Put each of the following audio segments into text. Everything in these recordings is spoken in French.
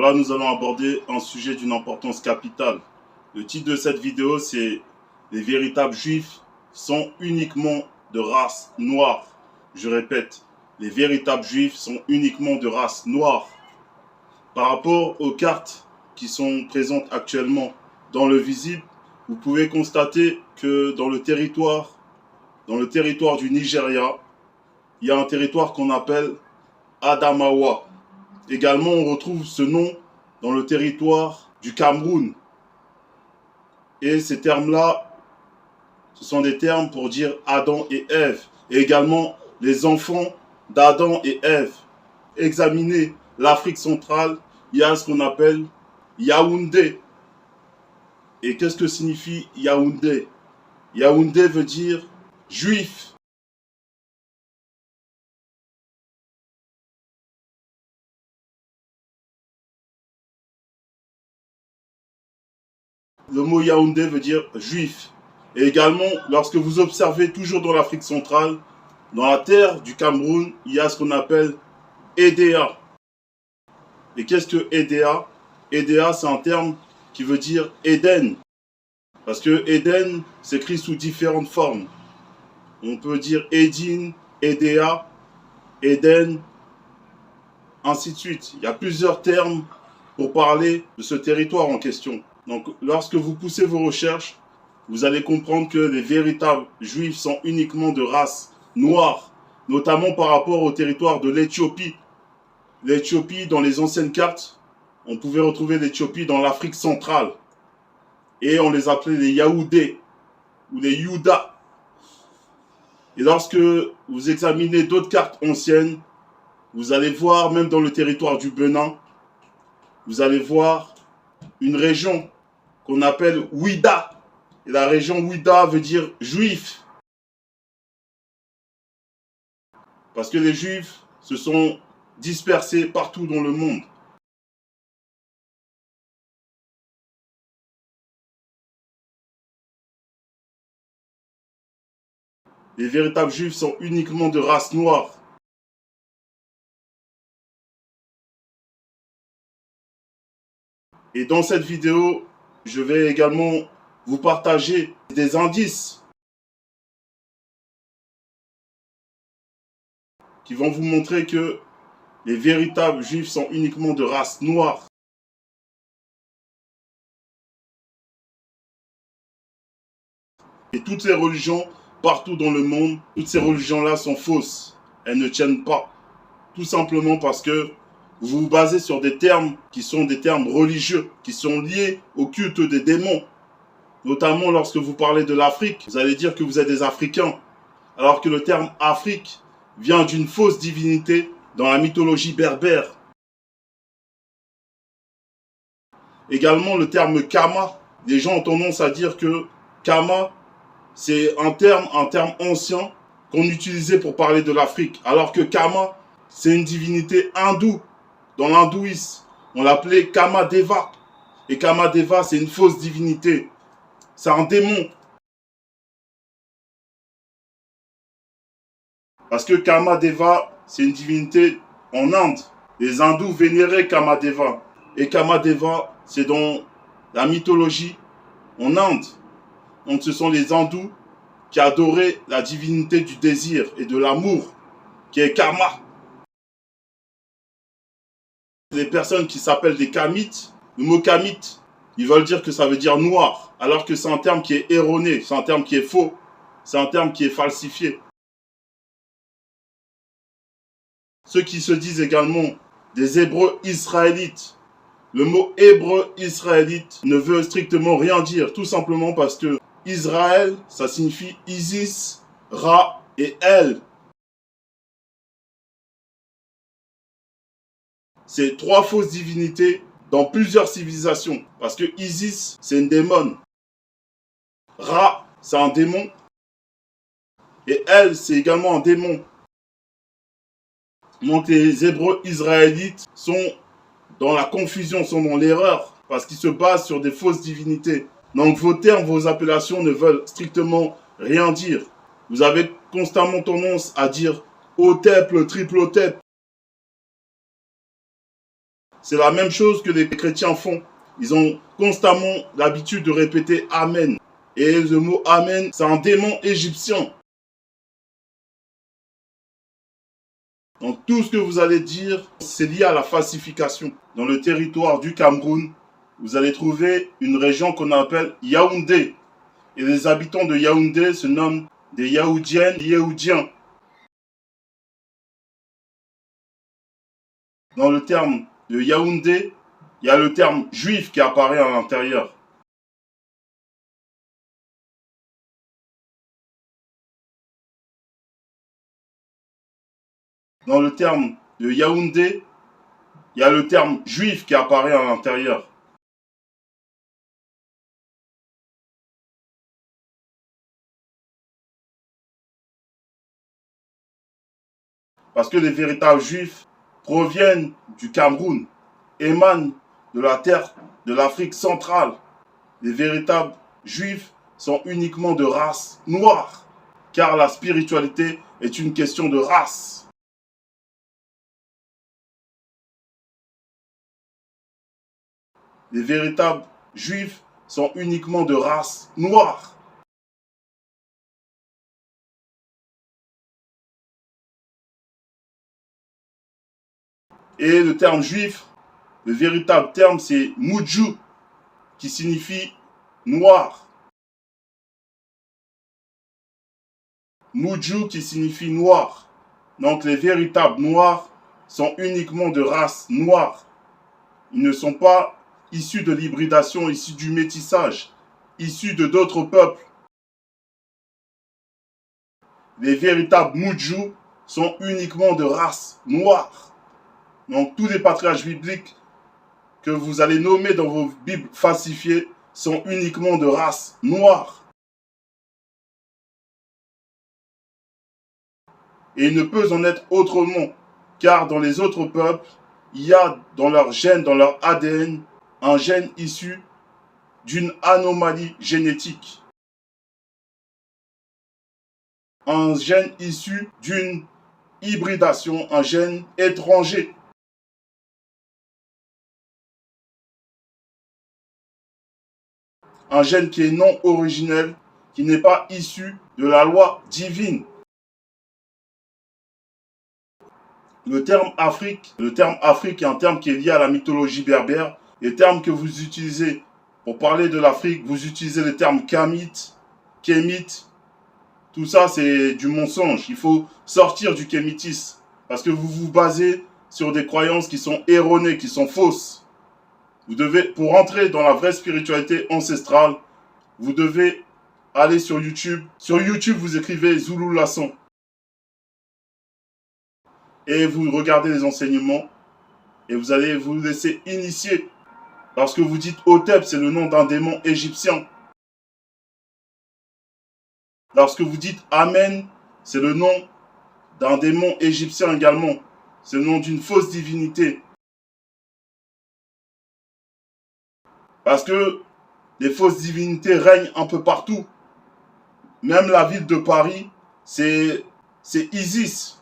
là, nous allons aborder un sujet d'une importance capitale. Le titre de cette vidéo, c'est « Les véritables juifs sont uniquement de race noire ». Je répète, les véritables juifs sont uniquement de race noire. Par rapport aux cartes qui sont présentes actuellement dans le visible, vous pouvez constater que dans le territoire du Nigeria, il y a un territoire qu'on appelle Adamawa. Également, on retrouve ce nom dans le territoire du Cameroun. Et ces termes-là, ce sont des termes pour dire Adam et Ève. Et également les enfants d'Adam et Ève. Examinez l'Afrique centrale, il y a ce qu'on appelle Yaoundé. Et qu'est-ce que signifie Yaoundé? Yaoundé veut dire juif. Le mot Yaoundé veut dire juif. Et également, lorsque vous observez toujours dans l'Afrique centrale, dans la terre du Cameroun, il y a ce qu'on appelle Edea. Et qu'est-ce que Edea? Edea, c'est un terme qui veut dire Éden. Parce que Éden s'écrit sous différentes formes. On peut dire Édine, Edea, Éden, ainsi de suite. Il y a plusieurs termes pour parler de ce territoire en question. Donc, lorsque vous poussez vos recherches, vous allez comprendre que les véritables juifs sont uniquement de race noire, notamment par rapport au territoire de l'Éthiopie. L'Éthiopie, dans les anciennes cartes, on pouvait retrouver l'Éthiopie dans l'Afrique centrale. Et on les appelait les Yaoudés ou les Youda. Et lorsque vous examinez d'autres cartes anciennes, vous allez voir, même dans le territoire du Bénin, vous allez voir une région qu'on appelle Ouida. Et la région Ouida veut dire juif. Parce que les juifs se sont dispersés partout dans le monde. Les véritables juifs sont uniquement de race noire. Et dans cette vidéo, je vais également vous partager des indices qui vont vous montrer que les véritables juifs sont uniquement de race noire. Et toutes ces religions, partout dans le monde, toutes ces religions-là sont fausses. Elles ne tiennent pas. Tout simplement parce que vous vous basez sur des termes qui sont des termes religieux, qui sont liés au culte des démons. Notamment lorsque vous parlez de l'Afrique, vous allez dire que vous êtes des Africains. Alors que le terme Afrique vient d'une fausse divinité dans la mythologie berbère. Également le terme Kama. Les gens ont tendance à dire que Kama, c'est un terme ancien qu'on utilisait pour parler de l'Afrique. Alors que Kama, c'est une divinité hindoue. Dans l'hindouisme, on l'appelait Kamadeva. Et Kamadeva, c'est une fausse divinité. C'est un démon. Parce que Kamadeva, c'est une divinité en Inde. Les hindous vénéraient Kamadeva. Et Kamadeva, c'est dans la mythologie en Inde. Donc ce sont les hindous qui adoraient la divinité du désir et de l'amour, qui est Kama. Les personnes qui s'appellent des Kamites, le mot Kamite, ils veulent dire que ça veut dire noir, alors que c'est un terme qui est erroné, c'est un terme qui est faux, c'est un terme qui est falsifié. Ceux qui se disent également des Hébreux israélites, le mot hébreu israélite ne veut strictement rien dire, tout simplement parce que Israël, ça signifie Isis, Ra et El. C'est trois fausses divinités dans plusieurs civilisations. Parce que Isis, c'est une démone. Ra, c'est un démon. Et El, c'est également un démon. Donc les Hébreux israélites sont dans la confusion, sont dans l'erreur. Parce qu'ils se basent sur des fausses divinités. Donc vos termes, vos appellations ne veulent strictement rien dire. Vous avez constamment tendance à dire Hotep, le triple Hotep. C'est la même chose que les chrétiens font. Ils ont constamment l'habitude de répéter Amen. Et le mot Amen, c'est un démon égyptien. Donc tout ce que vous allez dire, c'est lié à la falsification. Dans le territoire du Cameroun, vous allez trouver une région qu'on appelle Yaoundé. Et les habitants de Yaoundé se nomment des Yaoudiennes, Yaoudiens. Dans le terme de Yaoundé, il y a le terme juif qui apparaît à l'intérieur. Dans le terme de Yaoundé, il y a le terme juif qui apparaît à l'intérieur. Parce que les véritables juifs proviennent du Cameroun, émanent de la terre de l'Afrique centrale. Les véritables juifs sont uniquement de race noire, car la spiritualité est une question de race. Les véritables juifs sont uniquement de race noire. Et le terme juif, le véritable terme, c'est Moudjou, qui signifie noir. Moudjou qui signifie noir. Donc les véritables noirs sont uniquement de race noire. Ils ne sont pas issus de l'hybridation, issus du métissage, issus de d'autres peuples. Les véritables Moudjou sont uniquement de race noire. Donc tous les patriarches bibliques que vous allez nommer dans vos Bibles falsifiées sont uniquement de race noire. Et il ne peut en être autrement, car dans les autres peuples, il y a dans leur gène, dans leur ADN, un gène issu d'une anomalie génétique. Un gène issu d'une hybridation, un gène étranger. Un gène qui est non originel, qui n'est pas issu de la loi divine. Le terme Afrique est un terme qui est lié à la mythologie berbère. Les termes que vous utilisez pour parler de l'Afrique, vous utilisez les termes Kamite, Kémite. Tout ça, c'est du mensonge. Il faut sortir du kémitisme parce que vous vous basez sur des croyances qui sont erronées, qui sont fausses. Vous devez, pour entrer dans la vraie spiritualité ancestrale, vous devez aller sur YouTube. Sur YouTube, vous écrivez Zulu Lasson. Et vous regardez les enseignements et vous allez vous laisser initier. Lorsque vous dites Hotep, c'est le nom d'un démon égyptien. Lorsque vous dites Amen, c'est le nom d'un démon égyptien également. C'est le nom d'une fausse divinité. Parce que les fausses divinités règnent un peu partout. Même la ville de Paris, c'est Isis.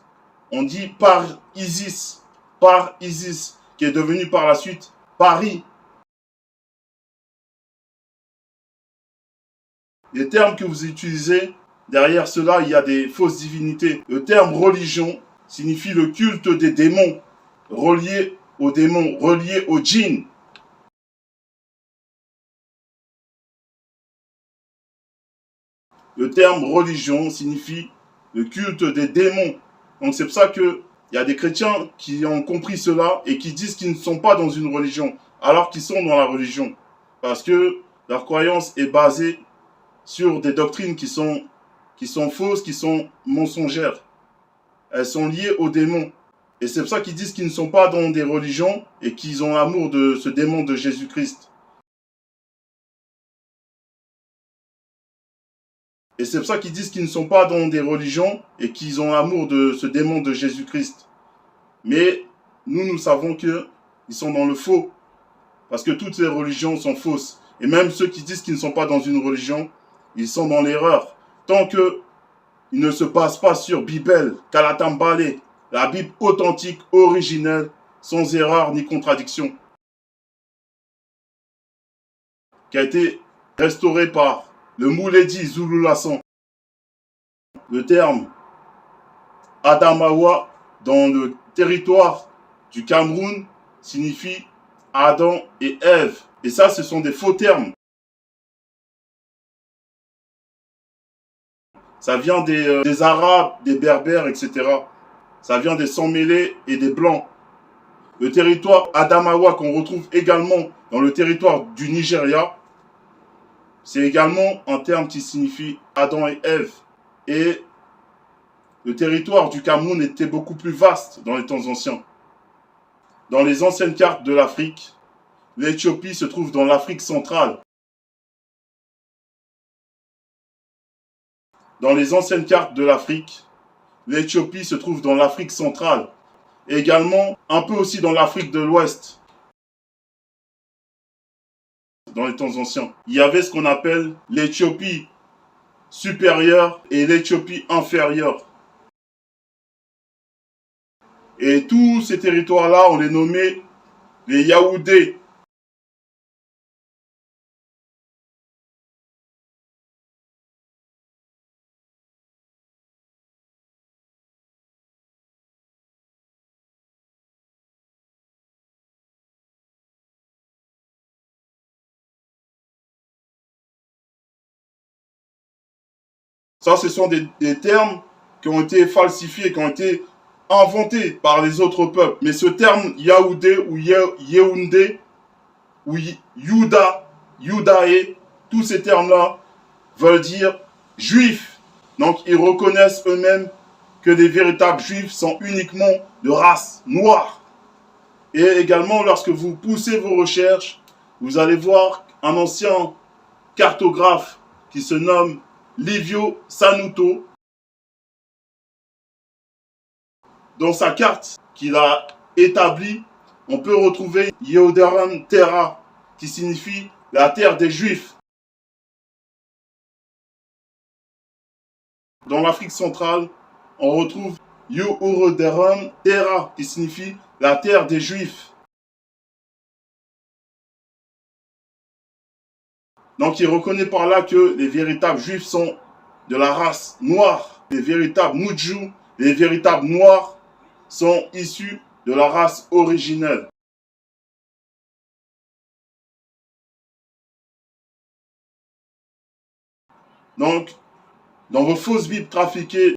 On dit par Isis, qui est devenu par la suite Paris. Les termes que vous utilisez, derrière cela, il y a des fausses divinités. Le terme religion signifie le culte des démons, relié aux démons, relié aux djinns. Le terme religion signifie le culte des démons. Donc c'est pour ça qu'il y a des chrétiens qui ont compris cela et qui disent qu'ils ne sont pas dans une religion, alors qu'ils sont dans la religion. Parce que leur croyance est basée sur des doctrines qui sont fausses, qui sont mensongères. Elles sont liées aux démons. Et c'est pour ça qu'ils disent qu'ils ne sont pas dans des religions et qu'ils ont l'amour de ce démon de Jésus-Christ. Et c'est pour ça qu'ils disent qu'ils ne sont pas dans des religions et qu'ils ont l'amour de ce démon de Jésus-Christ. Mais nous savons qu'ils sont dans le faux. Parce que toutes les religions sont fausses. Et même ceux qui disent qu'ils ne sont pas dans une religion, ils sont dans l'erreur. Tant qu'ils ne se basent pas sur Bible, Kalatambale, la Bible authentique, originelle, sans erreur ni contradiction, qui a été restauré par le Mouledi Zululassan. Le terme Adamawa dans le territoire du Cameroun signifie Adam et Ève. Et ça, ce sont des faux termes. Ça vient des Arabes, des Berbères, etc. Ça vient des sans-mêlés et des Blancs. Le territoire Adamawa qu'on retrouve également dans le territoire du Nigeria, c'est également un terme qui signifie Adam et Ève. Et le territoire du Cameroun était beaucoup plus vaste dans les temps anciens. Dans les anciennes cartes de l'Afrique, l'Éthiopie se trouve dans l'Afrique centrale. Dans les anciennes cartes de l'Afrique, l'Éthiopie se trouve dans l'Afrique centrale. Et également un peu aussi dans l'Afrique de l'Ouest. Dans les temps anciens, il y avait ce qu'on appelle l'Éthiopie supérieure et l'Éthiopie inférieure. Et tous ces territoires-là, on les nommait les Yaoundés. Ça, ce sont des termes qui ont été falsifiés, qui ont été inventés par les autres peuples. Mais ce terme Yaoundé ou Yaoundé ou Youda, Youdaé, tous ces termes-là veulent dire juifs. Donc, ils reconnaissent eux-mêmes que les véritables juifs sont uniquement de race noire. Et également, lorsque vous poussez vos recherches, vous allez voir un ancien cartographe qui se nomme Livio Sanuto. Dans sa carte qu'il a établie, on peut retrouver Yehudaran Terra, qui signifie la terre des Juifs. Dans l'Afrique centrale, on retrouve Yehudaran Terra, qui signifie la terre des Juifs. Donc il reconnaît par là que les véritables Juifs sont de la race noire. Les véritables Moudjou, les véritables Noirs sont issus de la race originelle. Donc, dans vos fausses Bibles trafiquées,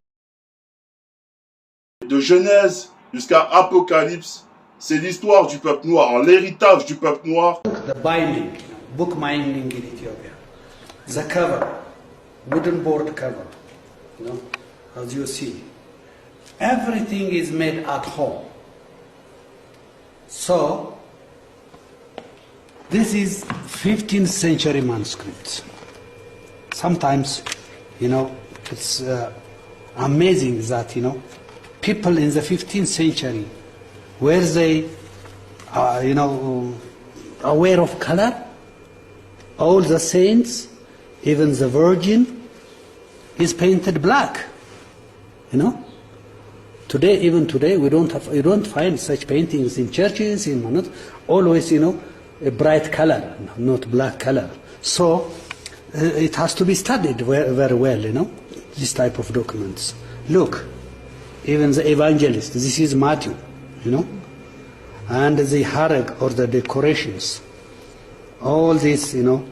de Genèse jusqu'à Apocalypse, c'est l'histoire du peuple noir, l'héritage du peuple noir. The binding, book binding in Ethiopia. The cover, wooden board cover, as you see. Everything is made at home. So, this is 15th century manuscripts. Sometimes, it's amazing that, people in the 15th century, were they, aware of color? All the saints, even the Virgin, is painted black. Today, even today, you don't find such paintings in churches. Always, a bright color, not black color. So it has to be studied very well. This type of documents. Look, even the evangelist. This is Matthew, and the harag or the decorations. All this, De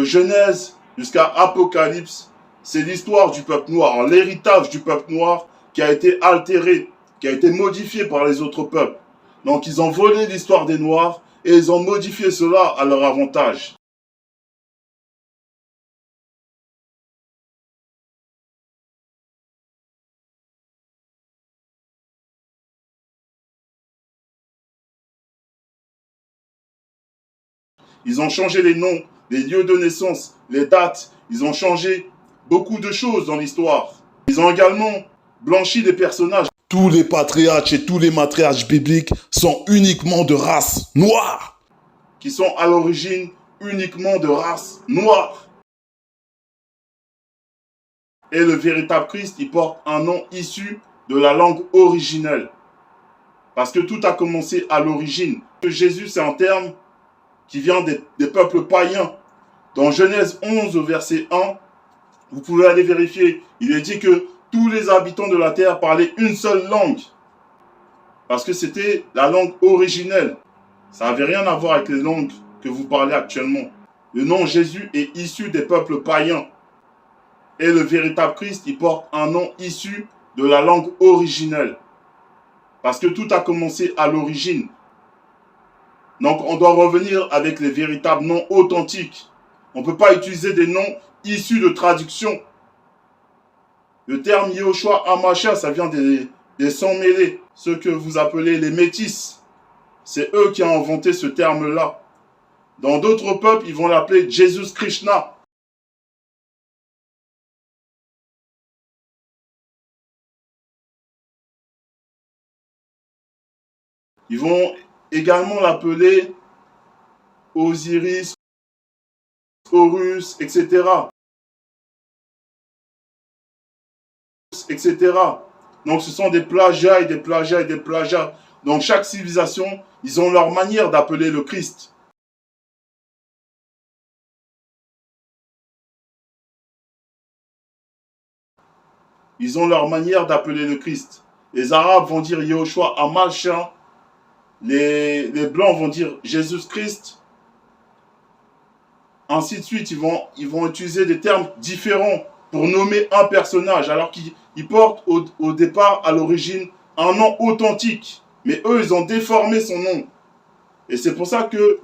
Genèse jusqu'à Apocalypse, c'est l'histoire du peuple noir, l'héritage du peuple noir qui a été altéré, qui a été modifié par les autres peuples. Donc ils ont volé l'histoire des Noirs et ils ont modifié cela à leur avantage. Ils ont changé les noms, les lieux de naissance, les dates. Ils ont changé beaucoup de choses dans l'histoire. Ils ont également blanchi des personnages. Tous les patriarches et tous les matriarches bibliques sont uniquement de race noire. Qui sont à l'origine uniquement de race noire. Et le véritable Christ, il porte un nom issu de la langue originelle. Parce que tout a commencé à l'origine. Jésus, c'est un terme qui vient des peuples païens. Dans Genèse 11, au verset 1, vous pouvez aller vérifier. Il est dit que tous les habitants de la terre parlaient une seule langue. Parce que c'était la langue originelle. Ça n'avait rien à voir avec les langues que vous parlez actuellement. Le nom Jésus est issu des peuples païens. Et le véritable Christ, il porte un nom issu de la langue originelle. Parce que tout a commencé à l'origine. Donc on doit revenir avec les véritables noms authentiques. On ne peut pas utiliser des noms issus de traduction. Le terme Yehoshua HaMashiach, ça vient des sans-mêlés, ceux que vous appelez les métis. C'est eux qui ont inventé ce terme-là. Dans d'autres peuples, ils vont l'appeler Jesus Krishna. Ils vont également l'appeler Osiris, Horus, etc. etc. Donc ce sont des plagiats et des plagiats et des plagiats. Donc chaque civilisation, ils ont leur manière d'appeler le Christ. Ils ont leur manière d'appeler le Christ. Les Arabes vont dire Yehoshua HaMashiach. Les Blancs vont dire Jésus-Christ. Ainsi de suite, ils vont utiliser des termes différents pour nommer un personnage, alors qu'ils portent au départ, à l'origine, un nom authentique. Mais eux, ils ont déformé son nom. Et c'est pour ça que,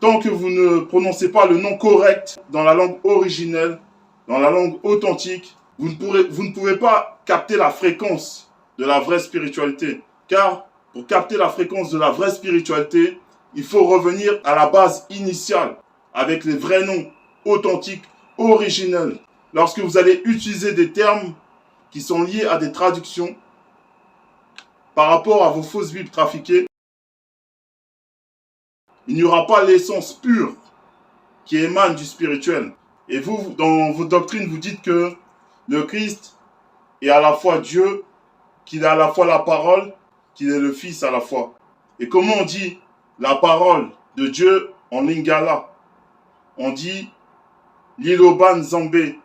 tant que vous ne prononcez pas le nom correct dans la langue originelle, dans la langue authentique, vous ne pouvez pas capter la fréquence de la vraie spiritualité. Car, pour capter la fréquence de la vraie spiritualité, il faut revenir à la base initiale, avec les vrais noms authentiques, originels. Lorsque vous allez utiliser des termes qui sont liés à des traductions par rapport à vos fausses Bibles trafiquées, il n'y aura pas l'essence pure qui émane du spirituel. Et vous, dans vos doctrines, vous dites que le Christ est à la fois Dieu, qu'il est à la fois la parole, qu'il est le Fils à la fois. Et comment on dit la parole de Dieu en lingala? On dit Liloba Nzambé.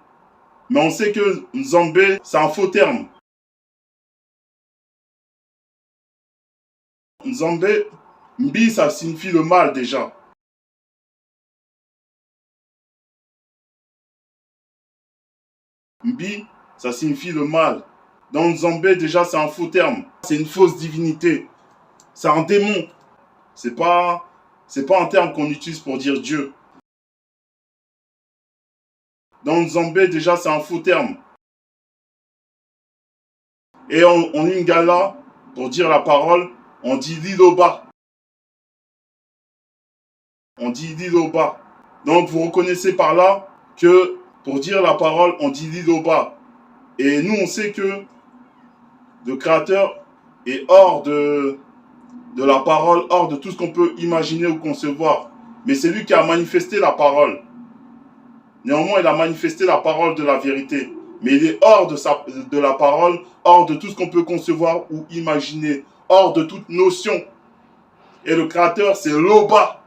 Mais on sait que Nzambé, c'est un faux terme. Nzambé, Mbi, ça signifie le mal déjà. Mbi, ça signifie le mal. Dans Nzambé, déjà, c'est un faux terme. C'est une fausse divinité. C'est un démon. C'est pas un terme qu'on utilise pour dire Dieu. Dans Nzambé, déjà, c'est un faux terme. Et en lingala, pour dire la parole, on dit Liloba. On dit Liloba. Donc, vous reconnaissez par là que pour dire la parole, on dit Liloba. Et nous, on sait que le Créateur est hors de la parole, hors de tout ce qu'on peut imaginer ou concevoir. Mais c'est lui qui a manifesté la parole. Néanmoins, il a manifesté la parole de la vérité. Mais il est hors de la parole, hors de tout ce qu'on peut concevoir ou imaginer, hors de toute notion. Et le Créateur, c'est Loba.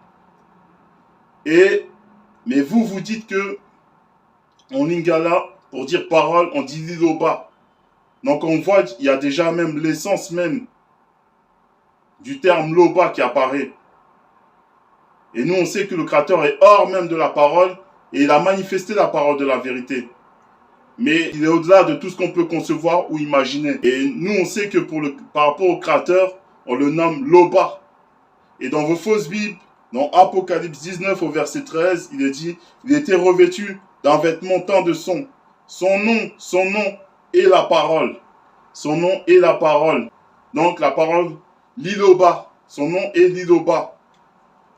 Mais vous dites que en lingala, pour dire parole, on dit Liloba. Donc on voit, il y a déjà même l'essence même du terme Loba qui apparaît. Et nous, on sait que le Créateur est hors même de la parole et il a manifesté la parole de la vérité. Mais il est au-delà de tout ce qu'on peut concevoir ou imaginer. Et nous, on sait que par rapport au Créateur, on le nomme Loba. Et dans vos fausses Bibles, dans Apocalypse 19 au verset 13, il est dit, il était revêtu d'un vêtement teint de son. Son nom est la parole. Son nom est la parole. Donc la parole, Liloba. Son nom est Liloba.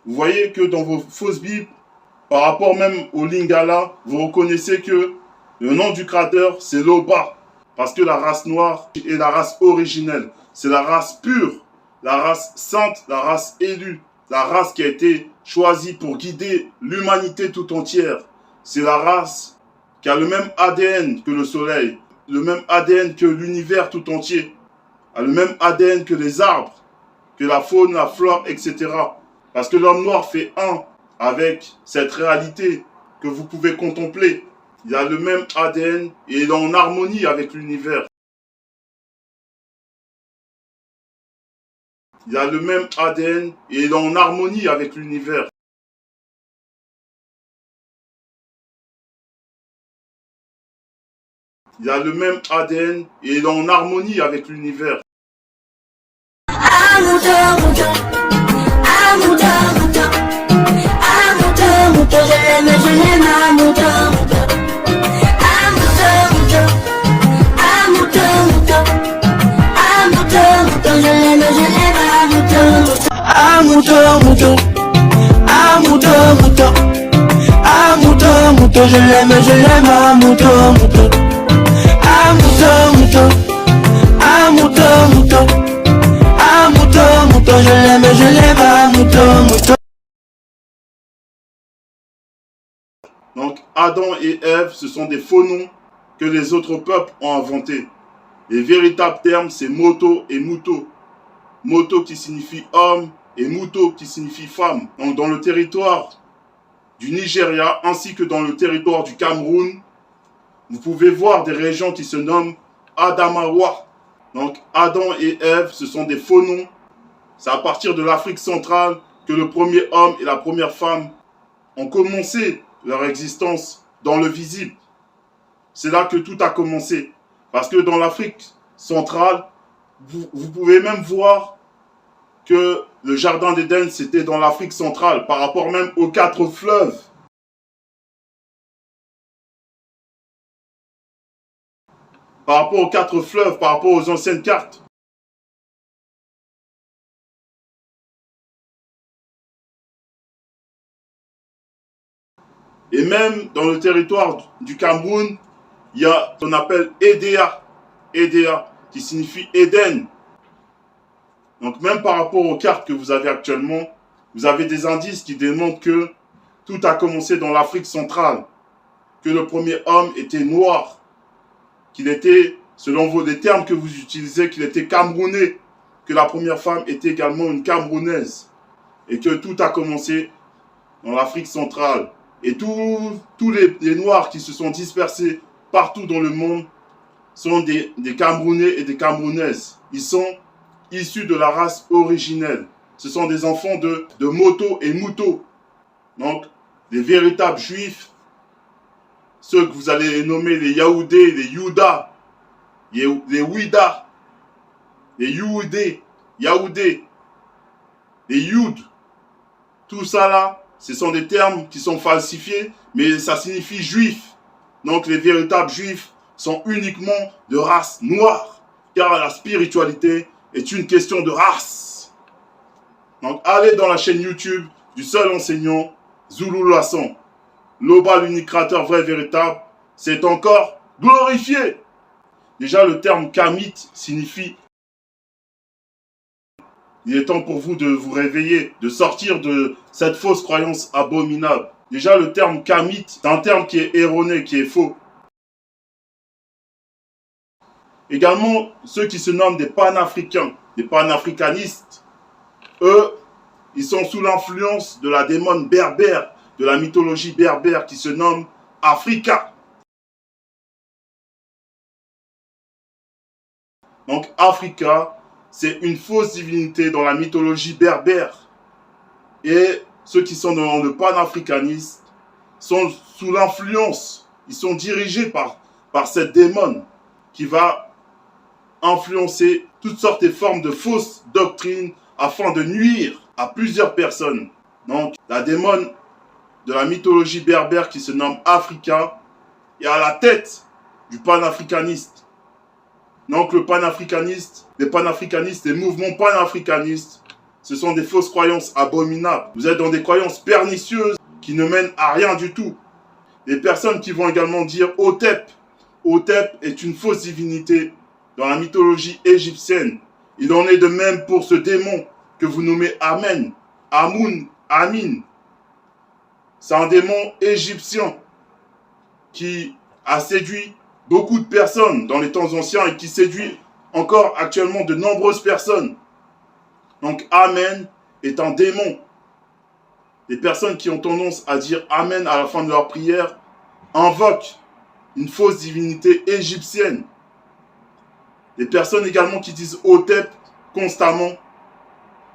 Vous voyez que dans vos fausses Bibles, par rapport même au lingala, vous reconnaissez que le nom du Créateur, c'est Loba. Parce que la race noire est la race originelle. C'est la race pure, la race sainte, la race élue. La race qui a été choisie pour guider l'humanité tout entière. C'est la race qui a le même ADN que le soleil, le même ADN que l'univers tout entier, a le même ADN que les arbres, que la faune, la flore, etc. Parce que l'homme noir fait un avec cette réalité que vous pouvez contempler. Il a le même ADN et il est en harmonie avec l'univers. Il a le même ADN et il est en harmonie avec l'univers. Il a le même ADN et il est en harmonie avec l'univers. Je l'aime, ah mouton, mouton. Ah mouton, mouton. Ah mouton, mouton. Ah mouton, mouton, je l'aime, ah mouton, mouton. Donc Adam et Ève, ce sont des faux noms que les autres peuples ont inventés. Les véritables termes, c'est moto et mouto. Moto qui signifie homme et mouto qui signifie femme. Donc dans le territoire du Nigeria ainsi que dans le territoire du Cameroun, vous pouvez voir des régions qui se nomment Adamawa. Donc Adam et Ève, ce sont des faux noms. C'est à partir de l'Afrique centrale que le premier homme et la première femme ont commencé leur existence dans le visible. C'est là que tout a commencé. Parce que dans l'Afrique centrale, vous pouvez même voir que le jardin d'Éden, c'était dans l'Afrique centrale, par rapport même aux 4 fleuves. Par rapport aux 4 fleuves, par rapport aux anciennes cartes. Et même dans le territoire du Cameroun, il y a ce qu'on appelle Edea. Edea, qui signifie Éden. Donc même par rapport aux cartes que vous avez actuellement, vous avez des indices qui démontrent que tout a commencé dans l'Afrique centrale. Que le premier homme était noir. Qu'il était, selon les termes que vous utilisez, qu'il était camerounais. Que la première femme était également une camerounaise. Et que tout a commencé dans l'Afrique centrale. Et tous les noirs qui se sont dispersés partout dans le monde sont des Camerounais et des Camerounaises. Ils sont issus de la race originelle. Ce sont des enfants de moto et mouto. Donc, des véritables juifs. Ceux que vous allez nommer les Yaoudés, les Youda, les Ouida, les Youdés, Yaoudés, les Youd. Tout ça là, ce sont des termes qui sont falsifiés, mais ça signifie juif. Donc les véritables juifs sont uniquement de race noire, car la spiritualité est une question de race. Donc allez dans la chaîne YouTube du seul enseignant, Zulu Lasson. Loba, l'unique créateur vrai et véritable, c'est encore glorifié. Déjà le terme kamite signifie: il est temps pour vous de vous réveiller, de sortir de cette fausse croyance abominable. Déjà, le terme kamite, c'est un terme qui est erroné, qui est faux. Également, ceux qui se nomment des panafricains, des panafricanistes, eux, ils sont sous l'influence de la démone berbère, de la mythologie berbère qui se nomme Africa. Donc, Africa, c'est une fausse divinité dans la mythologie berbère. Et ceux qui sont dans le panafricanisme sont sous l'influence, ils sont dirigés par cette démone qui va influencer toutes sortes de formes de fausses doctrines afin de nuire à plusieurs personnes. Donc, la démone de la mythologie berbère qui se nomme Africa est à la tête du panafricaniste. Donc, les panafricanistes, les mouvements panafricanistes, ce sont des fausses croyances abominables. Vous êtes dans des croyances pernicieuses qui ne mènent à rien du tout. Les personnes qui vont également dire Hotep. Hotep est une fausse divinité dans la mythologie égyptienne. Il en est de même pour ce démon que vous nommez Amen, Amun, Amin. C'est un démon égyptien qui a séduit beaucoup de personnes dans les temps anciens et qui séduit encore actuellement de nombreuses personnes. Donc Amen est un démon. Les personnes qui ont tendance à dire Amen à la fin de leur prière invoquent une fausse divinité égyptienne. Les personnes également qui disent Hotep constamment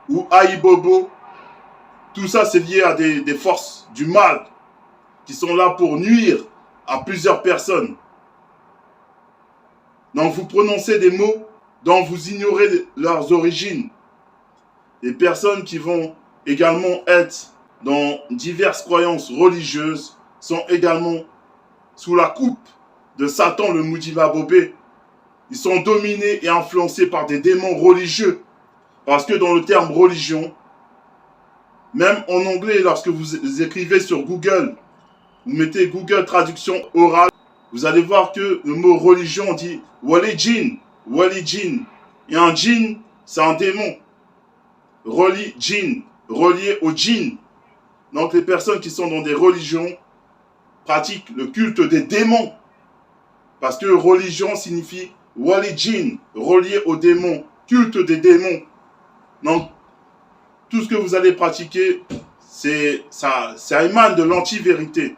ou Aïbobo, tout ça c'est lié à des forces du mal qui sont là pour nuire à plusieurs personnes. Donc vous prononcez des mots dont vous ignorez leurs origines. Les personnes qui vont également être dans diverses croyances religieuses sont également sous la coupe de Satan le Moudiva Bobé. Ils sont dominés et influencés par des démons religieux. Parce que dans le terme religion, même en anglais, lorsque vous écrivez sur Google, vous mettez Google traduction orale, vous allez voir que le mot religion dit Wali Jin, Wali Jin. Et un djinn, c'est un démon. Reli Jin, relié au djinn. Donc les personnes qui sont dans des religions pratiquent le culte des démons. Parce que religion signifie Wali Jin, relié aux démons, culte des démons. Donc tout ce que vous allez pratiquer, ça émane de l'anti-vérité.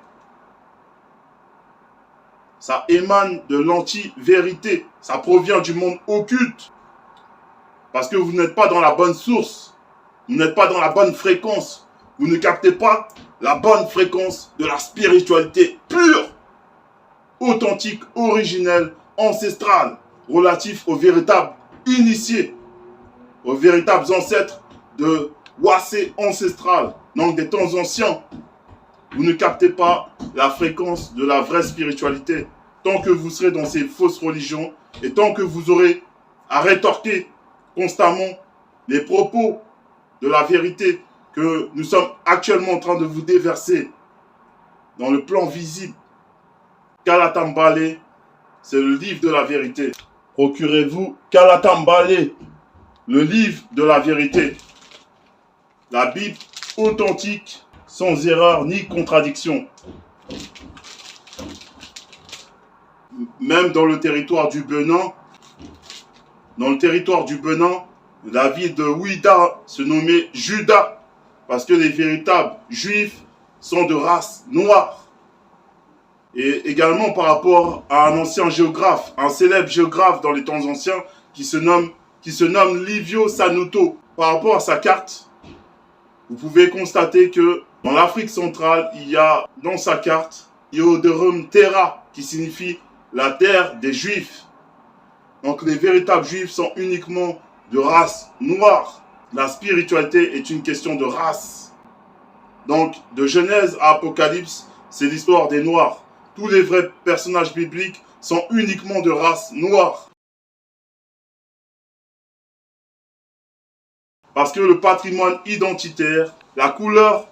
Ça émane de l'anti-vérité. Ça provient du monde occulte. Parce que vous n'êtes pas dans la bonne source. Vous n'êtes pas dans la bonne fréquence. Vous ne captez pas la bonne fréquence de la spiritualité pure, authentique, originelle, ancestrale, relatif aux véritables initiés, aux véritables ancêtres de Wassé ancestral, donc des temps anciens. Vous ne captez pas la fréquence de la vraie spiritualité. Tant que vous serez dans ces fausses religions et tant que vous aurez à rétorquer constamment les propos de la vérité que nous sommes actuellement en train de vous déverser dans le plan visible. Kalatambale, c'est le livre de la vérité. Procurez-vous Kalatambale, le livre de la vérité. La Bible authentique, sans erreur ni contradiction. Même dans le territoire du Benin, la ville de Ouida se nommait Juda, parce que les véritables juifs sont de race noire. Et également par rapport à un ancien géographe, un célèbre géographe dans les temps anciens, qui se nomme Livio Sanuto. Par rapport à sa carte, vous pouvez constater que dans l'Afrique centrale, il y a dans sa carte Ioderum Terra, qui signifie la terre des Juifs. Donc les véritables Juifs sont uniquement de race noire. La spiritualité est une question de race. Donc de Genèse à Apocalypse, c'est l'histoire des Noirs. Tous les vrais personnages bibliques sont uniquement de race noire. Parce que le patrimoine identitaire, la couleur,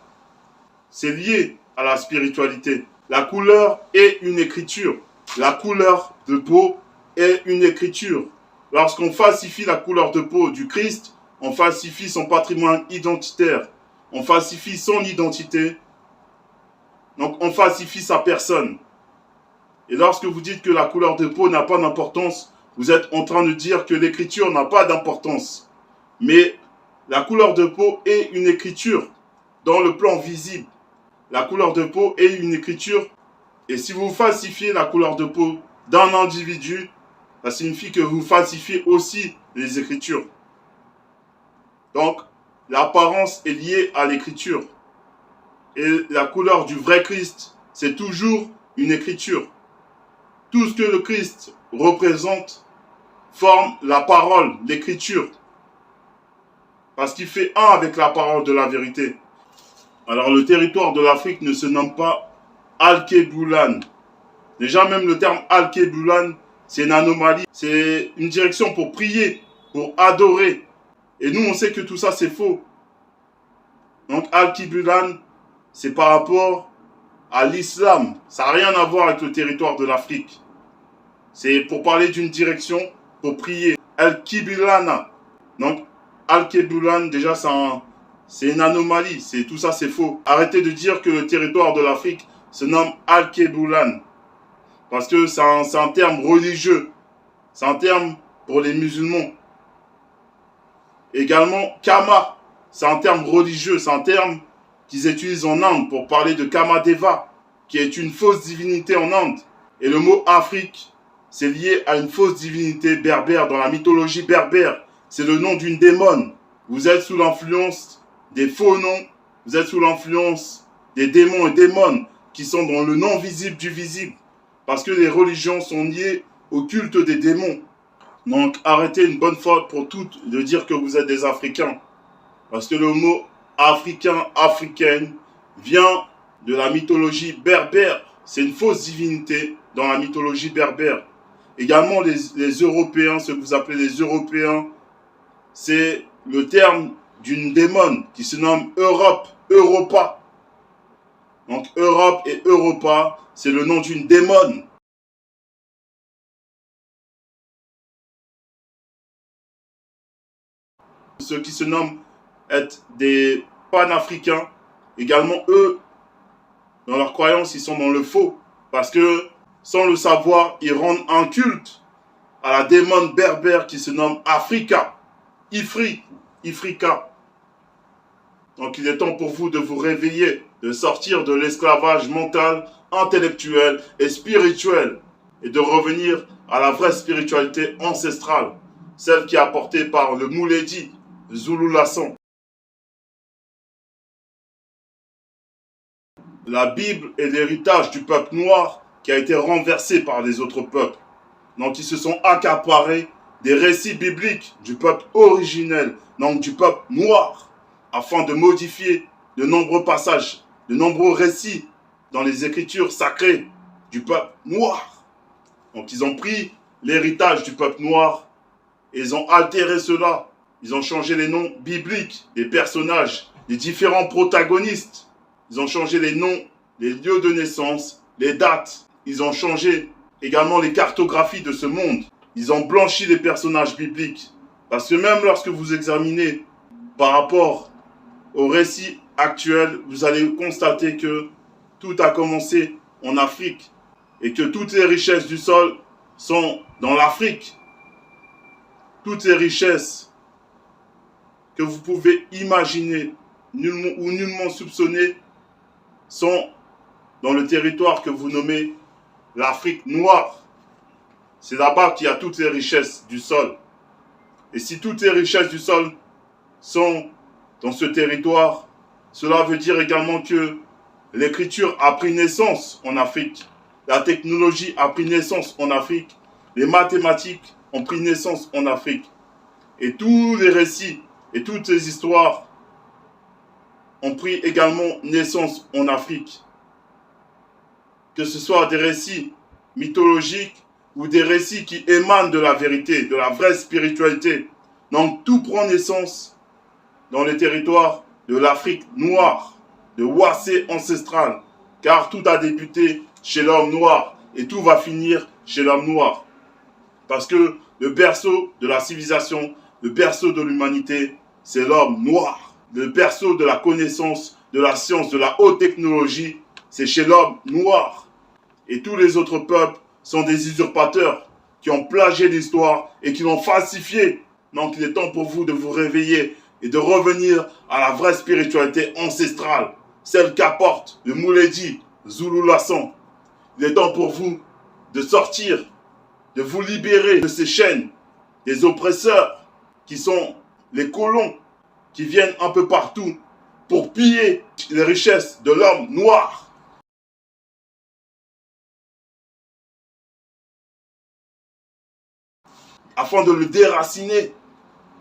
c'est lié à la spiritualité. La couleur est une écriture. La couleur de peau est une écriture. Lorsqu'on falsifie la couleur de peau du Christ, on falsifie son patrimoine identitaire. On falsifie son identité. Donc on falsifie sa personne. Et lorsque vous dites que la couleur de peau n'a pas d'importance, vous êtes en train de dire que l'écriture n'a pas d'importance. Mais la couleur de peau est une écriture dans le plan visible. La couleur de peau est une écriture. Et si vous falsifiez la couleur de peau d'un individu, ça signifie que vous falsifiez aussi les écritures. Donc, l'apparence est liée à l'écriture. Et la couleur du vrai Christ, c'est toujours une écriture. Tout ce que le Christ représente forme la parole, l'écriture. Parce qu'il fait un avec la parole de la vérité. Alors le territoire de l'Afrique ne se nomme pas Al-Keboulan. Déjà même le terme Al-Keboulan, c'est une anomalie. C'est une direction pour prier, pour adorer. Et nous on sait que tout ça c'est faux. Donc Al-Keboulan, c'est par rapport à l'islam. Ça n'a rien à voir avec le territoire de l'Afrique. C'est pour parler d'une direction pour prier. Al-Keboulan. Donc Al-Keboulan, déjà, c'est une anomalie. Tout ça, c'est faux. Arrêtez de dire que le territoire de l'Afrique se nomme Al-Keboulan. Parce que c'est un terme religieux. C'est un terme pour les musulmans. Également, Kama, c'est un terme religieux, c'est un terme qu'ils utilisent en Inde pour parler de Kamadeva, qui est une fausse divinité en Inde. Et le mot Afrique, c'est lié à une fausse divinité berbère dans la mythologie berbère. C'est le nom d'une démone. Vous êtes sous l'influence des faux noms, vous êtes sous l'influence des démons et démones qui sont dans le non visible du visible. Parce que les religions sont liées au culte des démons. Donc arrêtez une bonne fois pour toutes de dire que vous êtes des Africains. Parce que le mot africain, africaine, vient de la mythologie berbère. C'est une fausse divinité dans la mythologie berbère. Également les Européens, ce que vous appelez les Européens, c'est le terme d'une démone qui se nomme Europe, Europa. Donc Europe et Europa, c'est le nom d'une démone. Ceux qui se nomment être des panafricains, également eux, dans leur croyance, ils sont dans le faux. Parce que, sans le savoir, ils rendent un culte à la démone berbère qui se nomme Africa. Ifrika. Donc il est temps pour vous de vous réveiller, de sortir de l'esclavage mental, intellectuel et spirituel, et de revenir à la vraie spiritualité ancestrale, celle qui est apportée par le Mouledi, Zulu Lasson. La Bible est l'héritage du peuple noir qui a été renversé par les autres peuples. Donc ils se sont accaparés des récits bibliques du peuple originel, donc du peuple noir, afin de modifier de nombreux passages, de nombreux récits dans les écritures sacrées du peuple noir. Donc ils ont pris l'héritage du peuple noir et ils ont altéré cela. Ils ont changé les noms bibliques des personnages, des différents protagonistes. Ils ont changé les noms, les lieux de naissance, les dates. Ils ont changé également les cartographies de ce monde. Ils ont blanchi les personnages bibliques. Parce que même lorsque vous examinez par rapport au récit actuel, vous allez constater que tout a commencé en Afrique et que toutes les richesses du sol sont dans l'Afrique. Toutes les richesses que vous pouvez imaginer ou nullement soupçonner sont dans le territoire que vous nommez l'Afrique noire. C'est là-bas qu'il y a toutes les richesses du sol. Et si toutes les richesses du sol sont dans ce territoire, cela veut dire également que l'écriture a pris naissance en Afrique. La technologie a pris naissance en Afrique. Les mathématiques ont pris naissance en Afrique. Et tous les récits et toutes les histoires ont pris également naissance en Afrique. Que ce soit des récits mythologiques ou des récits qui émanent de la vérité, de la vraie spiritualité. Donc tout prend naissance dans les territoires de l'Afrique noire, de Wassé ancestral, car tout a débuté chez l'homme noir et tout va finir chez l'homme noir. Parce que le berceau de la civilisation, le berceau de l'humanité, c'est l'homme noir. Le berceau de la connaissance, de la science, de la haute technologie, c'est chez l'homme noir. Et tous les autres peuples sont des usurpateurs qui ont plagié l'histoire et qui l'ont falsifié. Donc il est temps pour vous de vous réveiller et de revenir à la vraie spiritualité ancestrale, celle qu'apporte le Mouledi, Zulu Lasson. Il est temps pour vous de sortir, de vous libérer de ces chaînes, des oppresseurs qui sont les colons qui viennent un peu partout pour piller les richesses de l'homme noir. Afin de le déraciner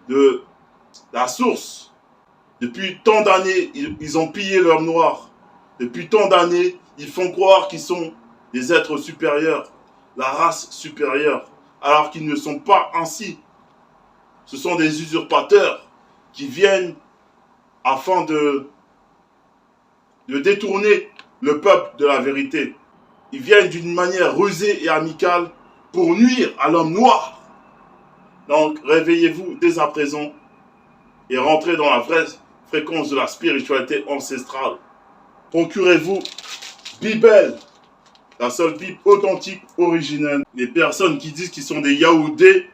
de la source. Depuis tant d'années, ils ont pillé l'homme noir. Depuis tant d'années, ils font croire qu'ils sont des êtres supérieurs, la race supérieure, alors qu'ils ne sont pas ainsi. Ce sont des usurpateurs qui viennent afin de détourner le peuple de la vérité. Ils viennent d'une manière rusée et amicale pour nuire à l'homme noir. Donc, réveillez-vous dès à présent et rentrez dans la vraie fréquence de la spiritualité ancestrale. Procurez-vous Bible, la seule Bible authentique, originelle. Les personnes qui disent qu'ils sont des Yaoudés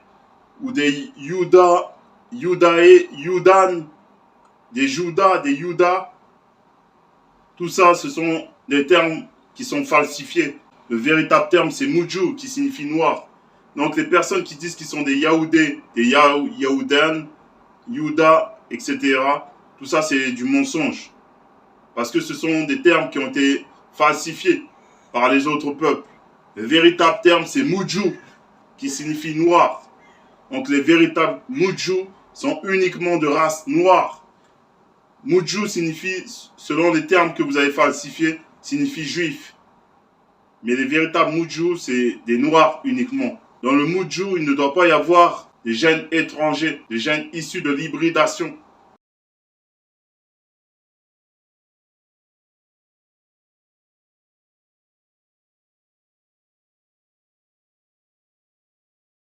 ou des Yudas Yudae, Yudan, des Judas, des Yudas. Tout ça, ce sont des termes qui sont falsifiés. Le véritable terme, c'est Mujou, qui signifie noir. Donc, les personnes qui disent qu'ils sont des Yaoudés, des Yaoudan, Yuda, etc., tout ça, c'est du mensonge. Parce que ce sont des termes qui ont été falsifiés par les autres peuples. Le véritable terme, c'est Mujou, qui signifie noir. Donc, les véritables Mujou sont uniquement de race noire. Mujou signifie, selon les termes que vous avez falsifiés, signifie juif. Mais les véritables Mujou, c'est des noirs uniquement. Dans le Mujou, il ne doit pas y avoir des gènes étrangers, des gènes issus de l'hybridation.